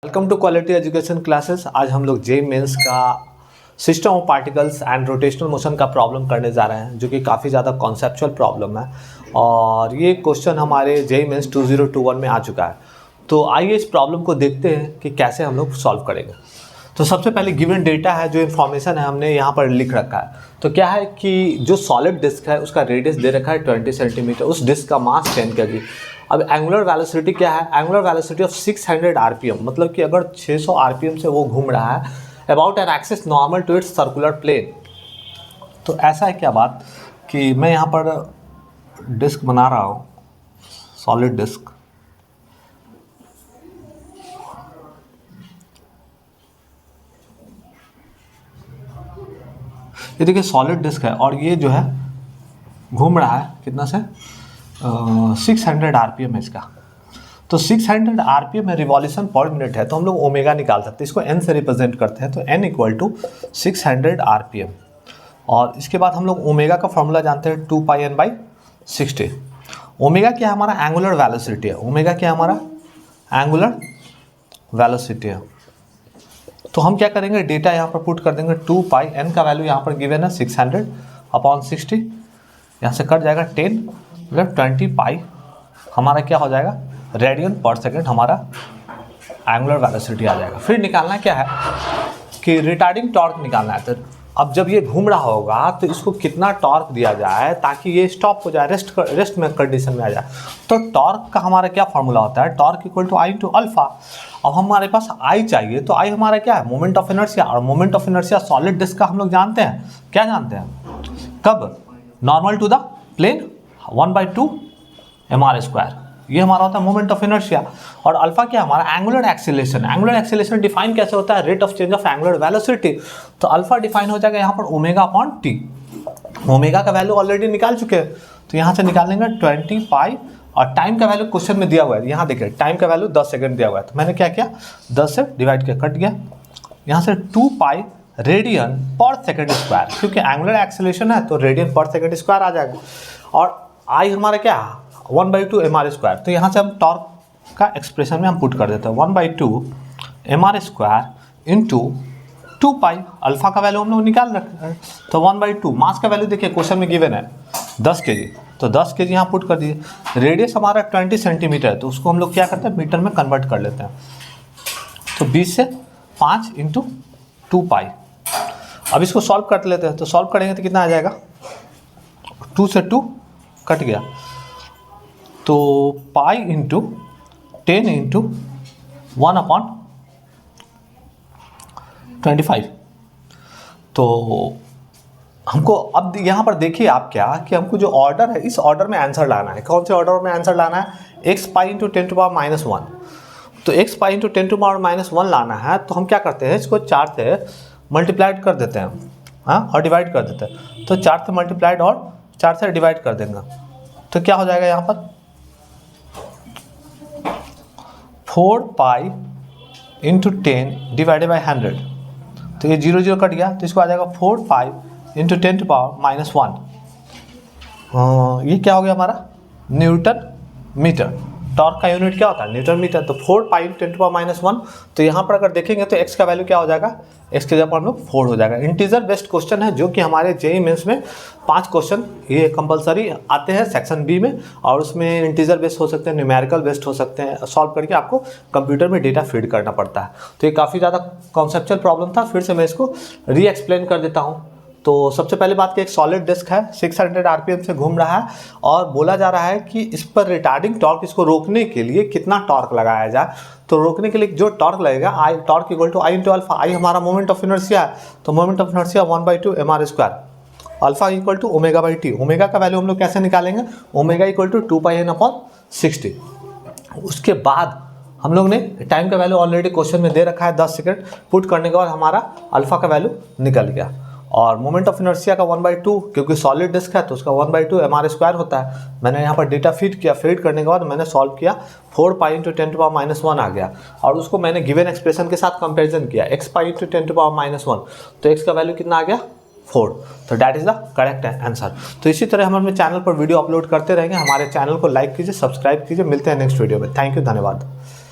Welcome to quality education classes. आज हम लोग जे मेंस का system of particles and rotational motion का प्रॉब्लम करने जा रहे हैं, जो कि काफ़ी ज़्यादा कॉन्सेप्चुअल प्रॉब्लम है और ये क्वेश्चन हमारे जे मेंस 2021 में आ चुका है। तो आइए इस प्रॉब्लम को देखते हैं कि कैसे हम लोग सॉल्व करेंगे। तो सबसे पहले गिवन डेटा है, जो इन्फॉर्मेशन है हमने यहाँ पर लिख रखा है। तो क्या है कि जो सॉलिड डिस्क है उसका रेडियस दे रखा है 20 सेंटीमीटर, उस डिस्क का मास 10 kg। अब एंगुलर वेलोसिटी क्या है? एंगुलर वेलोसिटी ऑफ 600 आरपीएम, मतलब कि अगर 600 आरपीएम से वो घूम रहा है about an axis normal to its circular plane. तो ऐसा है क्या बात कि मैं यहाँ पर डिस्क बना रहा हूँ, सॉलिड डिस्क। ये देखिए सॉलिड डिस्क है और ये जो है घूम रहा है कितना से 600 आरपीएम है इसका। तो 600 आरपीएम में रिवॉल्यूशन पर मिनट है, तो हम लोग ओमेगा निकाल सकते हैं। इसको एन से रिप्रेजेंट करते हैं, तो एन इक्वल टू 600 आरपीएम। और इसके बाद हम लोग ओमेगा का फॉर्मूला जानते हैं 2 पाई एन बाई 60। ओमेगा क्या है? हमारा एंगुलर वेलोसिटी है। ओमेगा क्या है? हमारा एंगुलर वेलोसिटी है। तो हम क्या करेंगे, डेटा यहाँ पर पुट कर देंगे। 2 पाई एन का वैल्यू यहाँ पर गिवन है 600 अपॉन 60, यहाँ से कट जाएगा 10, मतलब 20 पाई हमारा क्या हो जाएगा, रेडियन पर सेकेंड हमारा एंगुलर वेलोसिटी आ जाएगा। फिर निकालना क्या है कि रिटार्डिंग टॉर्क निकालना है। तो अब जब ये घूम रहा होगा तो इसको कितना टॉर्क दिया जाए ताकि ये स्टॉप हो जाए, रेस्ट में कंडीशन में आ जाए। तो टॉर्क का हमारा क्या फॉर्मूला होता है? Torque equal to I into alpha. अब हमारे पास आई चाहिए, तो आई हमारा क्या है? Moment of inertia. और moment of inertia solid disc का हम लोग जानते हैं, क्या जानते हैं? कब? Normal to the plane 1/2 mr²। ये हमारा होता है मोमेंट ऑफ इनर्शिया। और अल्फा क्या? हमारा angular acceleration. Angular acceleration define कैसे होता है? Rate of change of angular velocity. तो अल्फा डिफाइन हो जाएगा यहाँ पर ओमेगा अपॉन टी। ओमेगा का वैल्यू ऑलरेडी निकाल चुके हैं, तो यहाँ से निकाल लेंगे 20 पाई। और टाइम का वैल्यू क्वेश्चन में दिया हुआ है, यहाँ देखिए टाइम का वैल्यू 10 सेकंड दिया हुआ है। तो मैंने क्या किया, 10 से डिवाइड किया, कट गया। यहाँ से 2 पाई रेडियन पर सेकेंड स्क्वायर, क्योंकि एंगुलर एक्सीलरेशन है तो रेडियन पर सेकेंड स्क्वायर आ जाएगा। और आई हमारा क्या, 1/2 mr²। तो यहाँ से हम टॉर्क का एक्सप्रेशन में हम पुट कर देते हैं 1/2 mr² इंटू 2 पाई। अल्फा का वैल्यू हम लोग निकाल रखे हैं, तो 1/2। मास का वैल्यू देखिए क्वेश्चन में गिवन है 10 kg, तो 10 kg यहाँ पुट कर दिए। रेडियस हमारा 20 सेंटीमीटर है, तो उसको हम लोग क्या करते हैं, मीटर में कन्वर्ट कर लेते हैं। तो 20 से 5 इंटू 2 पाई। अब इसको सॉल्व कर लेते हैं। तो सॉल्व करेंगे तो कितना आ जाएगा, 2 से 2 कट गया, तो पाई इंटू 10 इंटू 1/25। तो हमको अब यहाँ पर देखिए आप क्या कि हमको जो ऑर्डर है, इस ऑर्डर में आंसर लाना है। कौन से ऑर्डर में आंसर लाना है? x pi into 10⁻⁻1। तो x पाई इंटू 10⁻⁻1 लाना है, तो हम क्या करते हैं, इसको 4 से मल्टीप्लाइड कर देते हैं, हाँ, और डिवाइड कर देते हैं। तो 4 से मल्टीप्लाइड और 4 से डिवाइड कर देंगे, तो क्या हो जाएगा यहाँ पर 4 पाई इंटू 10 डिवाइडेड बाई 100। तो ये 0 0 कट गया, तो इसको आ जाएगा 4 पाई इंटू 10⁻⁻1। ये क्या हो गया हमारा, न्यूटन मीटर। टॉर्क का यूनिट क्या होता है? Newton metre. तो 4 पाई इंटू 10⁻⁻1। तो यहाँ पर अगर देखेंगे तो x का वैल्यू क्या हो जाएगा, x के जगह पर हम लोग 4 हो जाएगा। इंटीजर बेस्ड क्वेश्चन है, जो कि हमारे जेईई मेंस में 5 क्वेश्चन ये कंपलसरी आते हैं सेक्शन बी में। और उसमें इंटीजर बेस्ड हो सकते हैं, न्यूमेरिकल बेस्ड हो सकते हैं। सॉल्व करके आपको कंप्यूटर में डेटा फीड करना पड़ता है। तो ये काफ़ी ज़्यादा कॉन्सेप्चुअल प्रॉब्लम था, फिर से मैं इसको री एक्सप्लेन कर देता हूँ। तो सबसे पहले बात कि एक सॉलिड डिस्क है, 600 आरपीएम से घूम रहा है और बोला जा रहा है कि इस पर रिटार्डिंग टॉर्क, इसको रोकने के लिए कितना टॉर्क लगाया जाए। तो रोकने के लिए जो टॉर्क लगेगा, I torque equal to I into alpha. I हमारा मोमेंट ऑफ इनर्शिया है, तो moment of inertia 1/2 mr²। Alpha equal to omega by t. Omega का वैल्यू हम लोग कैसे निकालेंगे, omega equal to 2 pi n upon 60। उसके बाद हम लोग ने टाइम का वैल्यू ऑलरेडी क्वेश्चन में दे रखा है 10 सेकेंड। पुट करने के बाद हमारा अल्फा का वैल्यू निकल गया। और मोमेंट ऑफ इनर्शिया का 1/2, क्योंकि सॉलिड डिस्क है तो उसका 1/2 mr² होता है। मैंने यहाँ पर डेटा फीड किया, फीड करने के बाद मैंने सॉल्व किया, 4 पाई इंटू 10⁻⁻1 आ गया। और उसको मैंने गिवन एक्सप्रेशन के साथ कंपेरिजन किया, x पाई इंटू 10⁻⁻1। तो x का वैल्यू कितना आ गया, 4। तो that is the correct answer. तो इसी तरह हम अपने चैनल पर वीडियो अपलोड करते रहेंगे। हमारे चैनल को लाइक कीजिए, सब्सक्राइब कीजिए। मिलते हैं नेक्स्ट वीडियो में। थैंक यू, धन्यवाद।